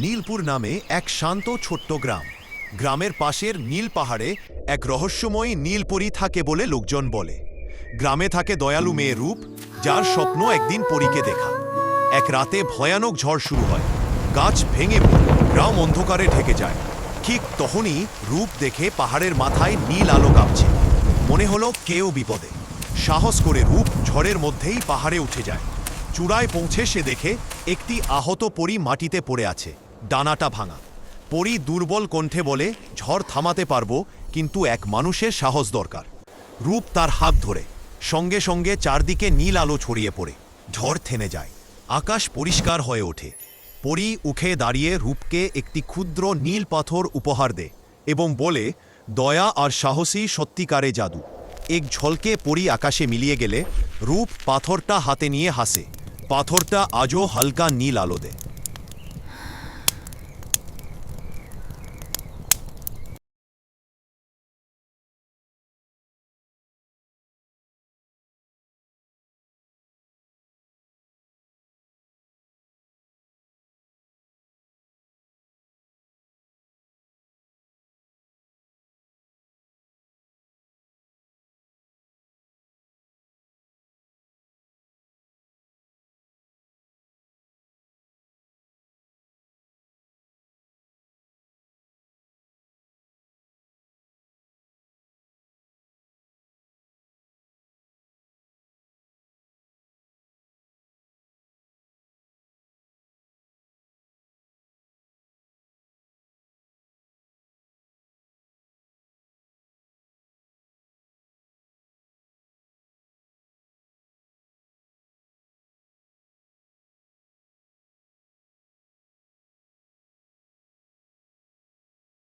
নীলপুর নামে এক শান্ত ছোট্ট গ্রাম। গ্রামের পাশের নীল পাহাড়ে এক রহস্যময়ী নীলপরী থাকে বলে লোকজন বলে। গ্রামে থাকে দয়ালু মেয়ে রূপ, যার স্বপ্ন একদিন পরীকে দেখা। এক রাতে ভয়ানক ঝড় শুরু হয়, গাছ ভেঙে পড়ে, গ্রাম অন্ধকারে ঢেকে যায়। ঠিক তখনই রূপ দেখে পাহাড়ের মাথায় নীল আলো কাঁপছে। মনে হলো কেউ বিপদে। সাহস করে রূপ ঝড়ের মধ্যেই পাহাড়ে উঠে যায়। চূড়ায় পৌঁছে সে দেখে একটি আহত পরী মাটিতে পড়ে আছে, ডানাটা ভাঙা। পরী দুর্বল কণ্ঠে বলে, ঝড় থামাতে পারবো, কিন্তু এক মানুষের সাহস দরকার। রূপ তার হাত ধরে, সঙ্গে সঙ্গে চারদিকে নীল আলো ছড়িয়ে পড়ে। ঝড় থেমে যায়, আকাশ পরিষ্কার হয়ে ওঠে। পরী উঠে দাঁড়িয়ে রূপকে একটি ক্ষুদ্র নীল পাথর উপহার দেয় এবং বলে, দয়া আর সাহসী সত্যিকারে জাদু। এক ঝলকে পরী আকাশে মিলিয়ে গেলে রূপ পাথরটা হাতে নিয়ে হাসে। পাথরটা আজও হালকা নীল আলো দেয়।